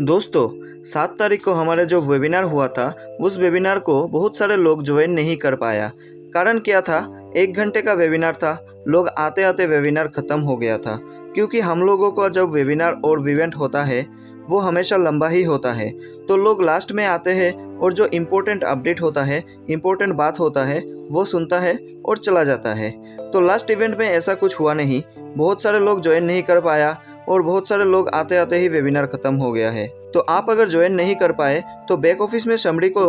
दोस्तों, 7 तारीख को हमारे जो वेबिनार हुआ था, उस वेबिनार को बहुत सारे लोग ज्वाइन नहीं कर पाया। कारण क्या था? 1 घंटे का वेबिनार था, लोग आते आते वेबिनार ख़त्म हो गया था। क्योंकि हम लोगों का जब वेबिनार और इवेंट होता है, वो हमेशा लंबा ही होता है, तो लोग लास्ट में आते हैं और जो इम्पोर्टेंट अपडेट होता है, इम्पोर्टेंट बात होता है, वो सुनता है और चला जाता है। तो लास्ट इवेंट में ऐसा कुछ हुआ नहीं, बहुत सारे लोग ज्वाइन नहीं कर पाया और बहुत सारे लोग आते आते ही वेबिनार ख़त्म हो गया है। तो आप अगर ज्वाइन नहीं कर पाए तो बैक ऑफिस में समरी को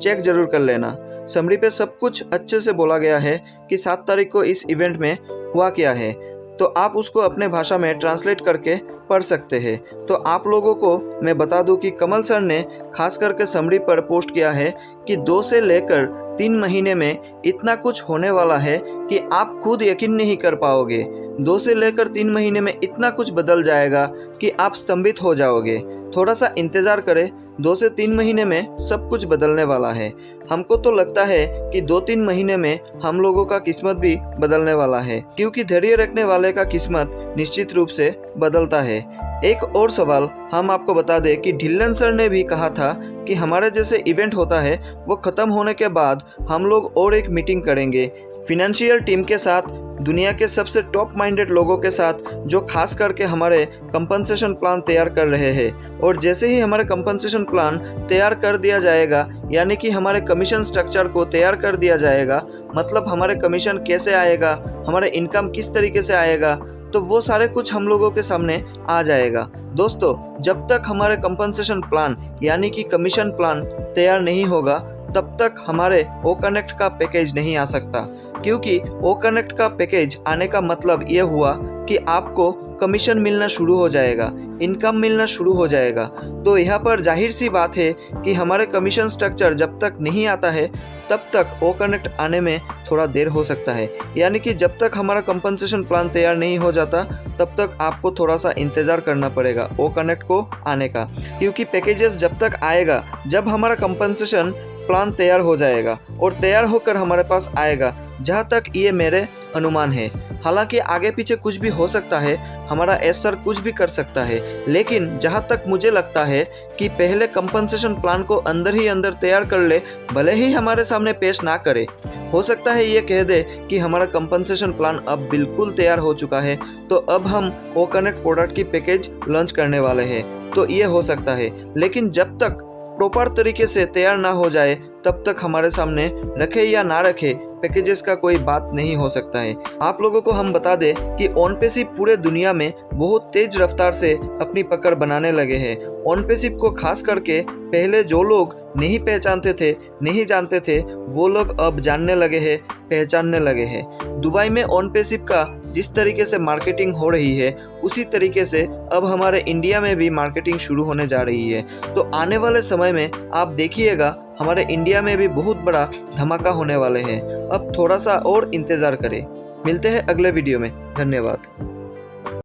चेक जरूर कर लेना। समरी पे सब कुछ अच्छे से बोला गया है कि 7 तारीख को इस इवेंट में हुआ क्या है, तो आप उसको अपने भाषा में ट्रांसलेट करके पढ़ सकते हैं। तो आप लोगों को मैं बता दूं कि कमल सर ने खास करके समरी पर पोस्ट किया है कि 2 से लेकर 3 महीने में इतना कुछ होने वाला है कि आप खुद यकीन नहीं कर पाओगे। 2 से लेकर 3 महीने में इतना कुछ बदल जाएगा कि आप स्तंभित हो जाओगे। थोड़ा सा इंतज़ार करें, 2 से 3 महीने में सब कुछ बदलने वाला है। हमको तो लगता है कि 2-3 महीने में हम लोगों का किस्मत भी बदलने वाला है, क्योंकि धैर्य रखने वाले का किस्मत निश्चित रूप से बदलता है। एक और सवाल हम आपको बता दें कि ढिल्लन सर ने भी कहा था कि हमारे जैसे इवेंट होता है, वो ख़त्म होने के बाद हम लोग और एक मीटिंग करेंगे फिनेंशियल टीम के साथ, दुनिया के सबसे टॉप माइंडेड लोगों के साथ, जो खास करके हमारे कंपनसेशन प्लान तैयार कर रहे हैं। और जैसे ही हमारे कंपनसेशन प्लान तैयार कर दिया जाएगा, यानी कि हमारे कमीशन स्ट्रक्चर को तैयार कर दिया जाएगा, मतलब हमारे कमीशन कैसे आएगा, हमारे इनकम किस तरीके से आएगा, तो वो सारे कुछ हम लोगों के सामने आ जाएगा। दोस्तों, जब तक हमारे कंपनसेशन प्लान यानी कि कमीशन प्लान तैयार नहीं होगा, तब तक हमारे ओ कनेक्ट का पैकेज नहीं आ सकता। क्योंकि ओ कनेक्ट का पैकेज आने का मतलब ये हुआ कि आपको कमीशन मिलना शुरू हो जाएगा, इनकम मिलना शुरू हो जाएगा। तो यहाँ पर जाहिर सी बात है कि हमारे कमीशन स्ट्रक्चर जब तक नहीं आता है, तब तक ओ कनेक्ट आने में थोड़ा देर हो सकता है। यानी कि जब तक हमारा कंपनसेशन प्लान तैयार नहीं हो जाता, तब तक आपको थोड़ा सा इंतज़ार करना पड़ेगा ओ कनेक्ट को आने का। क्योंकि पैकेजेस जब तक आएगा, जब हमारा कंपनसेशन प्लान तैयार हो जाएगा और तैयार होकर हमारे पास आएगा, जहाँ तक ये मेरे अनुमान है। हालांकि आगे पीछे कुछ भी हो सकता है, हमारा एसर कुछ भी कर सकता है, लेकिन जहाँ तक मुझे लगता है कि पहले कंपनसेशन प्लान को अंदर ही अंदर तैयार कर ले, भले ही हमारे सामने पेश ना करे। हो सकता है ये कह दे कि हमारा कंपनसेशन प्लान अब बिल्कुल तैयार हो चुका है, तो अब हम ओ कनेक्ट प्रोडक्ट की पैकेज लॉन्च करने वाले हैं। तो ये हो सकता है, लेकिन जब तक प्रॉपर तरीके से तैयार ना हो जाए, तब तक हमारे सामने रखे या ना रखे पैकेजेस का कोई बात नहीं हो सकता है। आप लोगों को हम बता दें कि ऑनपेसिव पूरे दुनिया में बहुत तेज रफ्तार से अपनी पकड़ बनाने लगे हैं। ऑनपेसिव को खास करके पहले जो लोग नहीं पहचानते थे, नहीं जानते थे, वो लोग अब जानने लगे हैं, पहचानने लगे हैं। दुबई में ऑनपेसिव का जिस तरीके से मार्केटिंग हो रही है, उसी तरीके से अब हमारे इंडिया में भी मार्केटिंग शुरू होने जा रही है। तो आने वाले समय में आप देखिएगा, हमारे इंडिया में भी बहुत बड़ा धमाका होने वाले हैं। अब थोड़ा सा और इंतज़ार करें। मिलते हैं अगले वीडियो में। धन्यवाद।